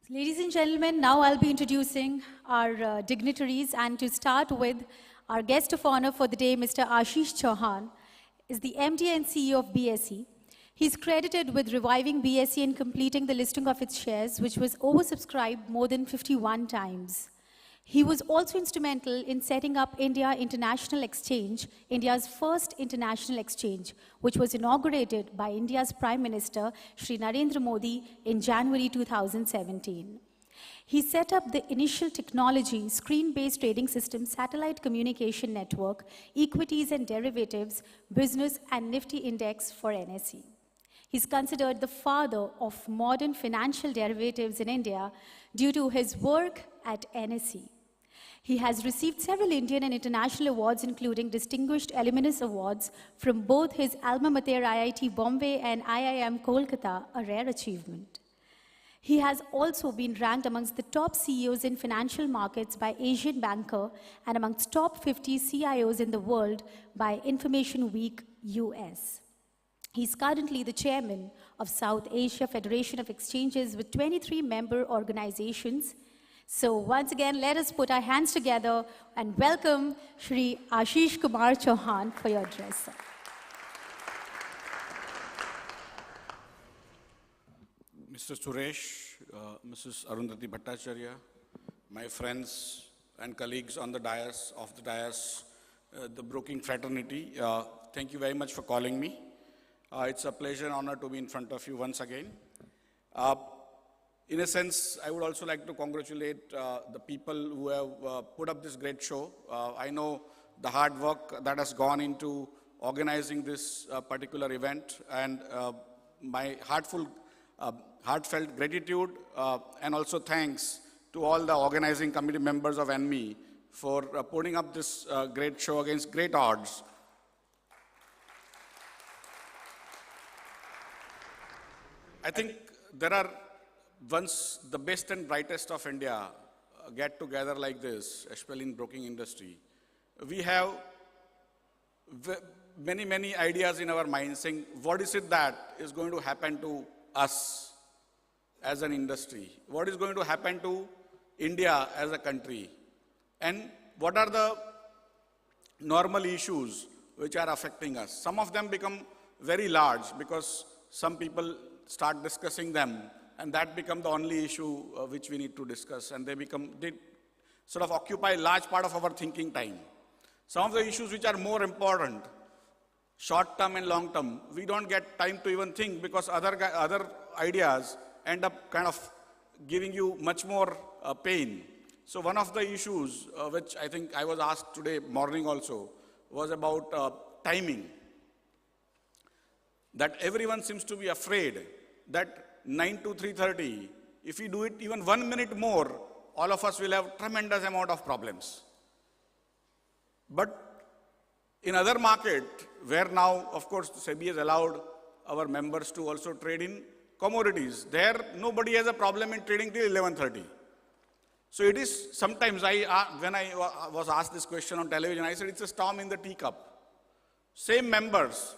Ladies and gentlemen, now I'll be introducing our dignitaries, and to start with, our guest of honor for the day, Mr. Ashish Chauhan, is the MD and CEO of BSE. He's credited with reviving BSE and completing the listing of its shares, which was oversubscribed more than 51 times. He was also instrumental in setting up India International Exchange, India's first international exchange, which was inaugurated by India's Prime Minister, Shri Narendra Modi, in January 2017. He set up the initial technology, screen-based trading system, satellite communication network, equities and derivatives, business and Nifty index for NSE. He's considered the father of modern financial derivatives in India due to his work at NSE. He has received several Indian and international awards, including Distinguished Alumnus Awards from both his alma mater IIT Bombay and IIM Kolkata, a rare achievement. He has also been ranked amongst the top CEOs in financial markets by Asian Banker and amongst top 50 CIOs in the world by Information Week US. He's currently the chairman of South Asia Federation of Exchanges with 23 member organizations. So once again, let us put our hands together and welcome Shri Ashishkumar Chauhan for your address. Mr. Suresh, Mrs. Arundhati Bhattacharya, my friends and colleagues on the dais, the broking fraternity, thank you very much for calling me. It's a pleasure and honor to be in front of you once again. In a sense, I would also like to congratulate the people who have put up this great show. I know the hard work that has gone into organizing this particular event, and my heartfelt gratitude and also thanks to all the organizing committee members of ANMI for putting up this great show against great odds. I think there are, once the best and brightest of India get together like this, especially in broking industry, we have many ideas in our mind saying, what is it that is going to happen to us as an industry? What is going to happen to India as a country? And what are the normal issues which are affecting us? Some of them become very large because some people start discussing them, and that become the only issue which we need to discuss, and they sort of occupy a large part of our thinking time. Some of the issues which are more important, short term and long term, we don't get time to even think because other ideas end up kind of giving you much more pain. So one of the issues which I think I was asked today morning also was about timing. That everyone seems to be afraid that 9 to 3:30, if we do it even 1 minute more, all of us will have tremendous amount of problems. But in other market, where now, of course, SEBI has allowed our members to also trade in commodities, there nobody has a problem in trading till 11:30. So it is sometimes, when I was asked this question on television, I said it's a storm in the teacup. Same members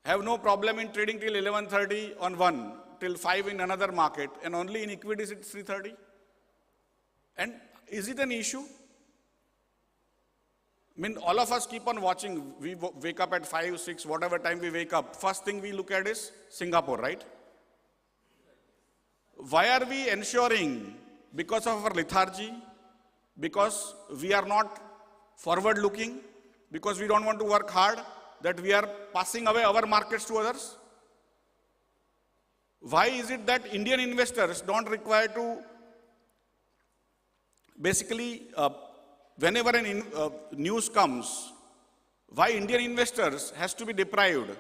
have no problem in trading till 11:30 on one, till 5 in another market, and only in equities it's 3:30. And is it an issue? I mean, all of us keep on watching. We wake up at 5, 6, whatever time we wake up. First thing we look at is Singapore, right? Why are we ensuring, because of our lethargy, because we are not forward looking, because we don't want to work hard, that we are passing away our markets to others? Why is it that Indian investors don't require to basically, whenever news comes, why Indian investors has to be deprived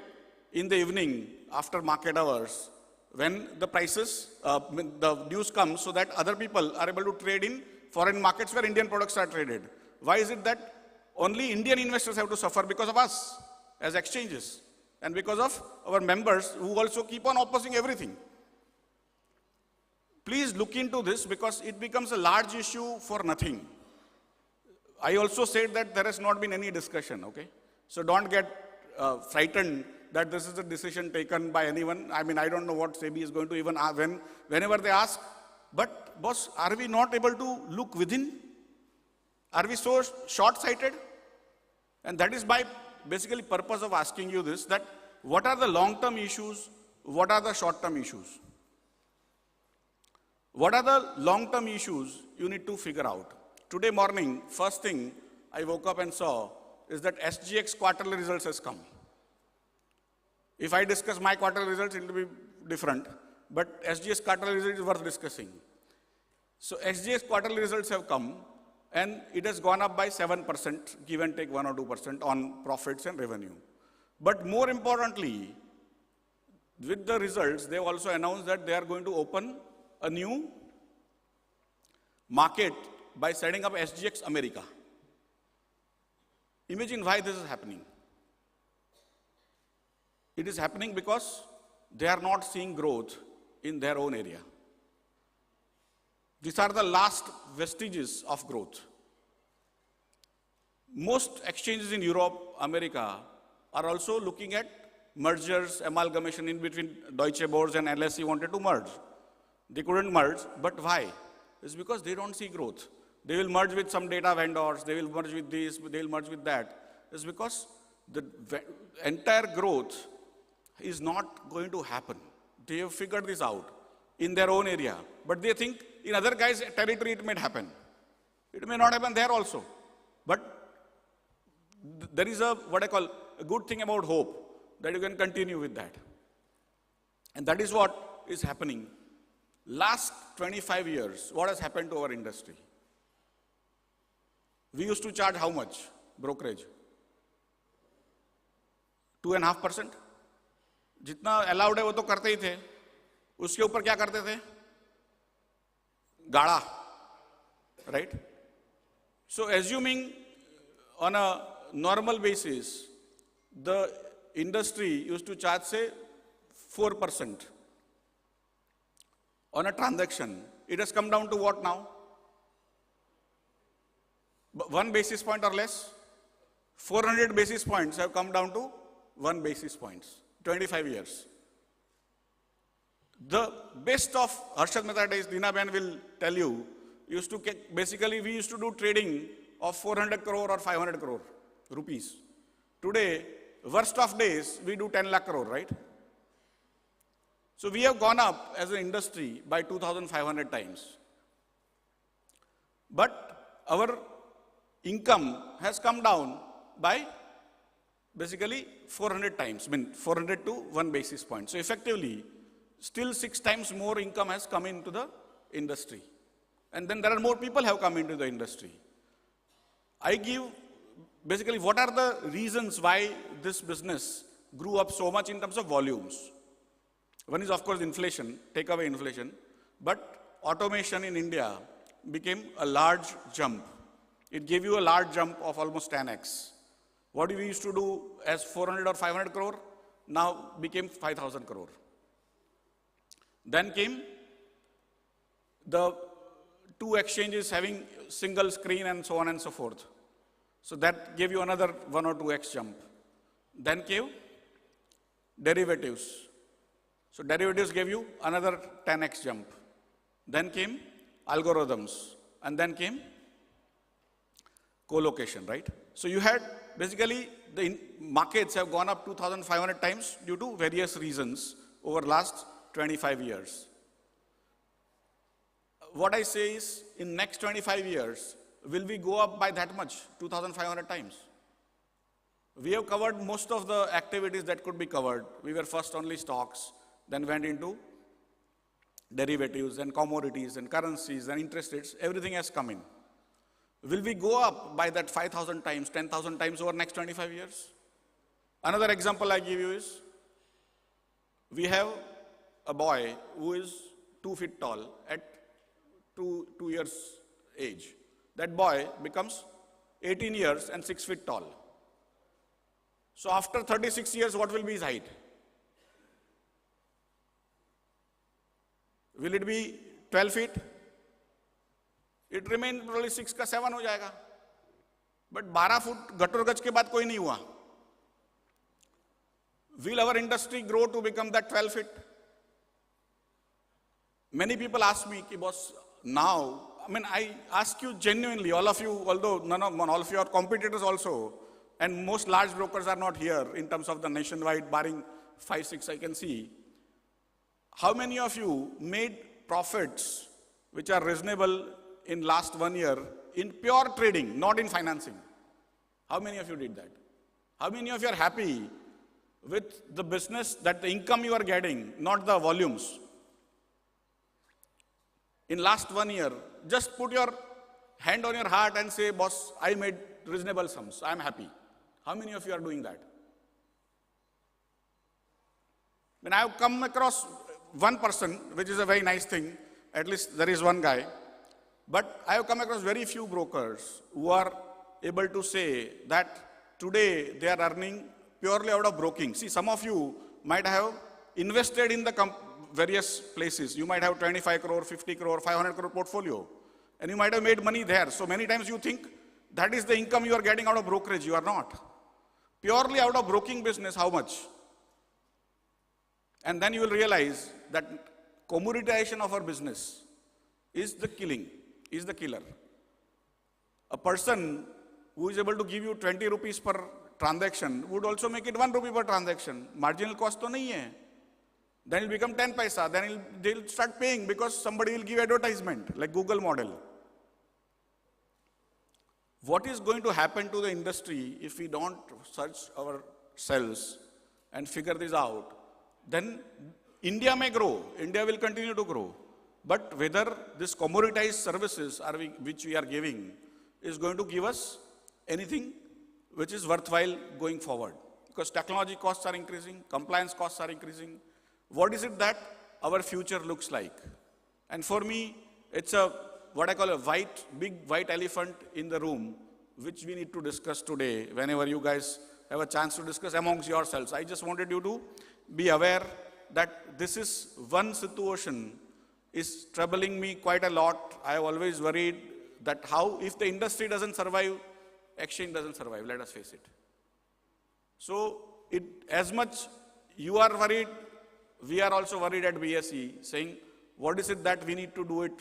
in the evening after market hours when the prices, when the news comes, so that other people are able to trade in foreign markets where Indian products are traded? Why is it that only Indian investors have to suffer because of us as exchanges and because of our members who also keep on opposing everything? Please look into this because it becomes a large issue for nothing. I also said that there has not been any discussion, okay? So don't get frightened that this is a decision taken by anyone. I mean, I don't know what SEBI is going to even, whenever they ask, But boss, are we not able to look within? Are we so short-sighted? And that is my basically purpose of asking you this, that what are the long-term issues? What are the short-term issues? What are the long-term issues you need to figure out? Today morning, first thing I woke up and saw is that SGX quarterly results has come. If I discuss my quarterly results, it will be different. But SGX quarterly results is worth discussing. So SGX quarterly results have come, and it has gone up by 7%, give and take 1 or 2% on profits and revenue. But more importantly, with the results, they also announced that they are going to open a new market by setting up SGX America. Imagine why this is happening. It is happening because they are not seeing growth in their own area. These are the last vestiges of growth. Most exchanges in Europe, America, are also looking at mergers, amalgamation in between. Deutsche Börse and LSE wanted to merge. They couldn't merge, but why? It's because they don't see growth. They will merge with some data vendors, they will merge with this, they will merge with that. It's because the entire growth is not going to happen. They have figured this out in their own area. But they think in other guys' territory it may happen. It may not happen there also. But there is what I call a good thing about hope, that you can continue with that. And that is what is happening. Last 25 years, what has happened to our industry? We used to charge how much? Brokerage? 2.5%? जितना allowed है वो तो करते ही थे, उसके ऊपर क्या करते थे? गाड़ा, right? So assuming on a normal basis, the industry used to charge say 4% on a transaction. It has come down to what now? 1 basis point or less? 400 basis points have come down to 1 basis points. 25 years. The best of Harshad Mehta days, Dina Ben will tell you, basically we used to do trading of 400 crore or 500 crore rupees. Today, worst of days, we do 10 lakh crore, right? So we have gone up as an industry by 2,500 times. But our income has come down by basically 400 times, 400 to 1 basis point. So effectively, still 6 times more income has come into the industry. And then there are more people have come into the industry. I give, basically, what are the reasons why this business grew up so much in terms of volumes? One is, of course, inflation, take away inflation. But automation in India became a large jump. It gave you a large jump of almost 10x. What we used to do as 400 or 500 crore, now became 5,000 crore. Then came the 2 exchanges having single screen and so on and so forth. So that gave you another 1 or 2x jump. Then came derivatives. So derivatives gave you another 10x jump. Then came algorithms. And then came co-location, right? So you had basically the markets have gone up 2,500 times due to various reasons over last 25 years. What I say is, in next 25 years, will we go up by that much, 2,500 times? We have covered most of the activities that could be covered. We were first only stocks, then went into derivatives and commodities and currencies and interest rates. Everything has come in. Will we go up by that 5,000 times, 10,000 times over next 25 years? Another example I give you is, we have a boy who is 2 feet tall at 2 years age. That boy becomes 18 years and 6 feet tall. So after 36 years, what will be his height? Will it be 12 feet? It remains probably 6 का 7 हो जाएगा. But 12 foot gutter गज के बाद कोई नहीं हुआ. Will our industry grow to become that 12 feet? many people ask me, ki, boss, now, I mean, I ask you genuinely, all of you, although all of you are competitors also, and most large brokers are not here in terms of the nationwide, barring 5, 6 I can see. How many of you made profits which are reasonable in last 1 year in pure trading, not in financing? How many of you did that? How many of you are happy with the business, that the income you are getting, not the volumes? In last 1 year, just put your hand on your heart and say, boss, I made reasonable sums, I'm happy. How many of you are doing that? When I have come across one person, which is a very nice thing, at least there is one guy, but I have come across very few brokers who are able to say that today they are earning purely out of broking. See, some of you might have invested in the various places. You might have 25 crore, 50 crore, 500 crore portfolio, and you might have made money there. So many times you think that is the income you are getting out of brokerage. You are not. Purely out of broking business, how much? And then you will realize that commoditization of our business is the killer. A person who is able to give you 20 rupees per transaction would also make it 1 rupee per transaction. Marginal cost to nahi hai. Then it will become 10 paisa. Then they'll start paying because somebody will give advertisement, like Google model. What is going to happen to the industry if we don't search ourselves and figure this out? Then India may grow. India will continue to grow. But whether this commoditized services which we are giving is going to give us anything which is worthwhile going forward. Because technology costs are increasing, compliance costs are increasing. What is it that our future looks like? And for me, it's what I call a big white elephant in the room, which we need to discuss today whenever you guys have a chance to discuss amongst yourselves. I just wanted you to be aware that this is one situation is troubling me quite a lot. I have always worried that how, if the industry doesn't survive, exchange doesn't survive, let us face it. So, as much you are worried, we are also worried at BSE, saying, what is it that we need to do it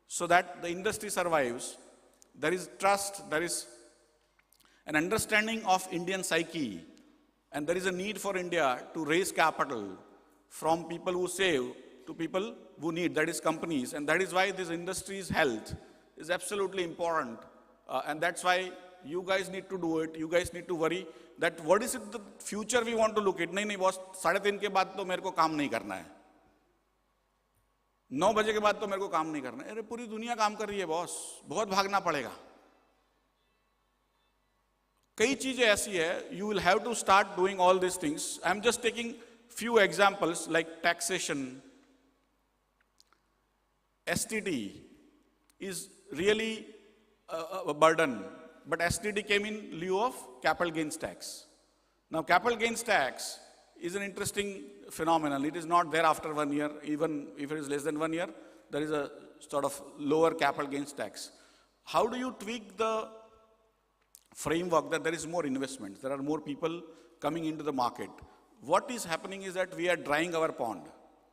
so that the industry survives? There is trust, there is an understanding of Indian psyche, and there is a need for India to raise capital from people who save to people who need, that is companies. And that is why this industry's health is absolutely important. And that's why you guys need to do it. You guys need to worry that what is it the future we want to look at. नहीं boss, 3:30 के बाद तो मेरे को काम नहीं करना है. 9 बजे के बाद तो मेरे को काम नहीं करना है. अरे पूरी दुनिया काम कर रही है बॉस, बहुत भागना पड़ेगा. कई चीजें ऐसी है, you will have to start doing all these things. I'm just taking few examples like taxation. STT is really a burden, but STT came in lieu of capital gains tax. Now, capital gains tax is an interesting phenomenon. It is not there after 1 year, even if it is less than 1 year, there is a sort of lower capital gains tax. How do you tweak the framework that there is more investment, there are more people coming into the market? What is happening is that we are drying our pond.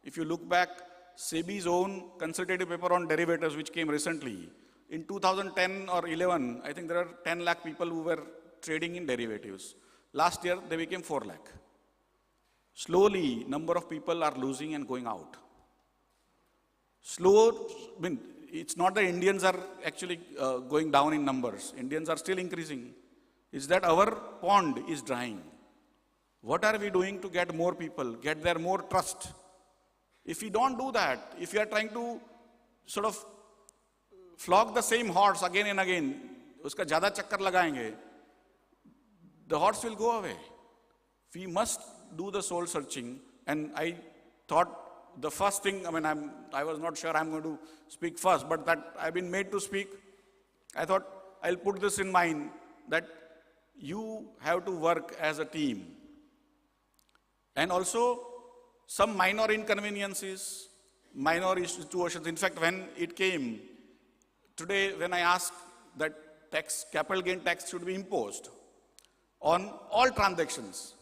If you look back, SEBI's own consultative paper on derivatives, which came recently, in 2010 or 11, I think there are 10 lakh people who were trading in derivatives. Last year, they became 4 lakh. Slowly, number of people are losing and going out. It's not that Indians are actually going down in numbers. Indians are still increasing. It's that our pond is drying. What are we doing to get more people, get their more trust? If we don't do that, if we are trying to sort of flog the same horse again and again, uska zyada chakkar lagayenge, the horse will go away. We must do the soul searching. And I thought the first thing, I was not sure I'm going to speak first, but that I've been made to speak. I thought I'll put this in mind that you have to work as a team. And also some minor inconveniences, minor situations. In fact, when it came, today when I asked that capital gain tax should be imposed on all transactions,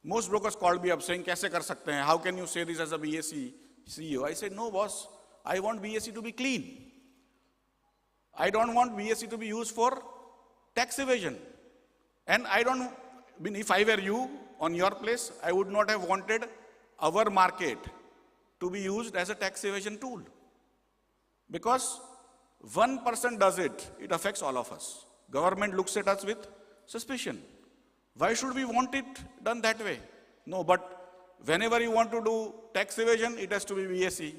most brokers called me up saying, "Kaise kar sakte hain? How can you say this as a BSE CEO?" I said, "No, boss. I want BSE to be clean. I don't want BSE to be used for tax evasion. And I don't, if I were you on your place, I would not have wanted our market to be used as a tax evasion tool. Because one person does it, it affects all of us. Government looks at us with suspicion. Why should we want it done that way? No, but whenever you want to do tax evasion, it has to be BSE.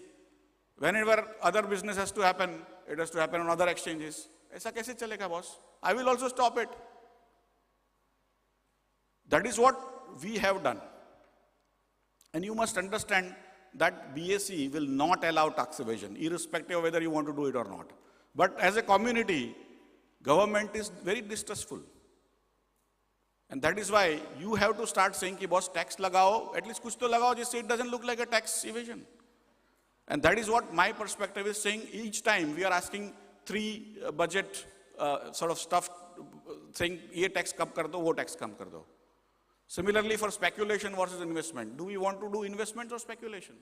Whenever other business has to happen, it has to happen on other exchanges. Aisa kaise chalega, boss? I will also stop it. That is what we have done. And you must understand that BSE will not allow tax evasion, irrespective of whether you want to do it or not. But as a community, government is very distrustful. And that is why you have to start saying, ki boss, tax lagao, at least kuch to lagao, just say it doesn't look like a tax evasion. And that is what my perspective is saying. Each time we are asking three budget sort of stuff, saying, ye tax kam kar do, wo tax kam kar do. Similarly, for speculation versus investment, do we want to do investment or speculation?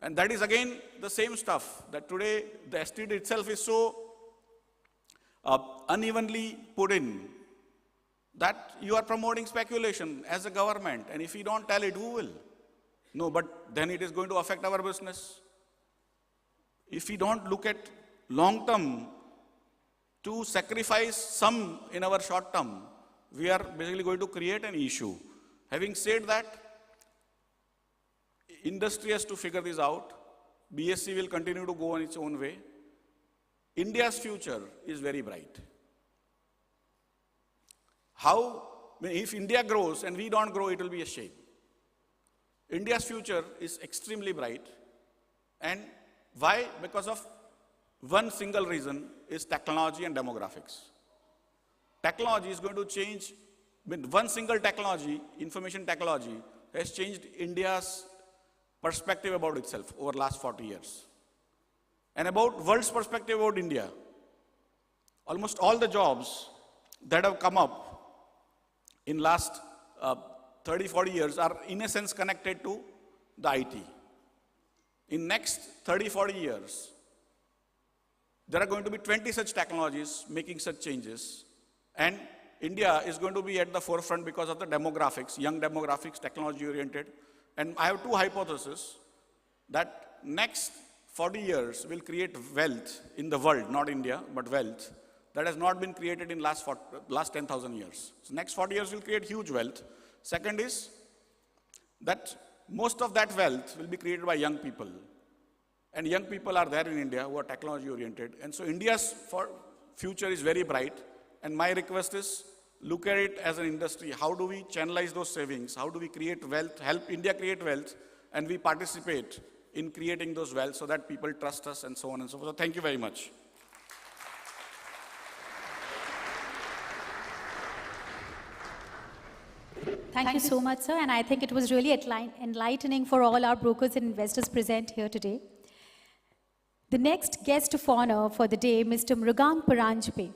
And that is again the same stuff, that today the STD itself is so unevenly put in that you are promoting speculation as a government, and if you don't tell it, who will? No, but then it is going to affect our business. If we don't look at long term to sacrifice some in our short term, we are basically going to create an issue. Having said that, industry has to figure this out. BSE will continue to go on its own way. India's future is very bright. How, if India grows and we don't grow, it will be a shame. India's future is extremely bright. And why? Because of one single reason, is technology and demographics. Technology is going to change, one single technology, information technology, has changed India's perspective about itself over the last 40 years. And about world's perspective about India. Almost all the jobs that have come up in last 30, 40 years are in a sense connected to the IT. In next 30, 40 years, there are going to be 20 such technologies making such changes. And India is going to be at the forefront because of the demographics, young demographics, technology oriented. And I have two hypotheses that next 40 years will create wealth in the world, not India, but wealth, that has not been created in last 10,000 years. So next 40 years will create huge wealth. Second is that most of that wealth will be created by young people. And young people are there in India who are technology oriented. And so India's future is very bright. And my request is, look at it as an industry. How do we channelize those savings? How do we create wealth, help India create wealth, and we participate in creating those wealth so that people trust us and so on and so forth. So thank you very much. Thank you so much, sir. And I think it was really enlightening for all our brokers and investors present here today. The next guest of honor for the day, Mr. Mrugang Paranjpe,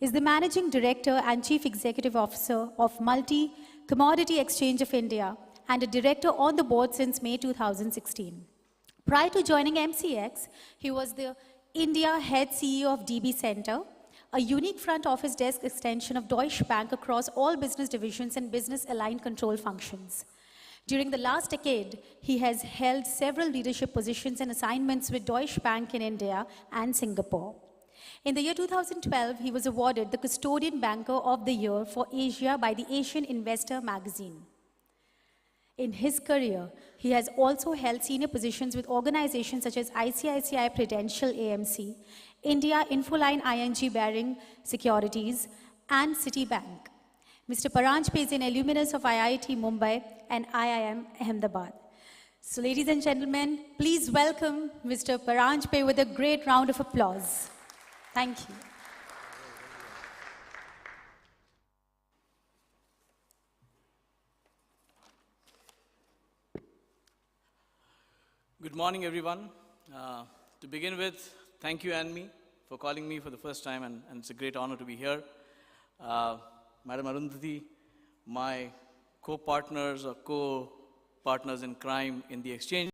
is the Managing Director and Chief Executive Officer of Multi-Commodity Exchange of India and a Director on the board since May 2016. Prior to joining MCX, he was the India Head CEO of DB Center, a unique front office desk extension of Deutsche Bank across all business divisions and business-aligned control functions. During the last decade, he has held several leadership positions and assignments with Deutsche Bank in India and Singapore. In the year 2012, he was awarded the Custodian Banker of the Year for Asia by the Asian Investor magazine. In his career, he has also held senior positions with organizations such as ICICI Prudential AMC, India Infoline ING Baring Securities, and Citibank. Mr. Paranjpe is an alumnus of IIT Mumbai and IIM Ahmedabad. So ladies and gentlemen, please welcome Mr. Paranjpe with a great round of applause. Thank you. Good morning, everyone. To begin with, thank you, ANMI, for calling me for the first time, and it's a great honor to be here. Madam Arundhati, my co-partners or co-partners in crime in the exchange,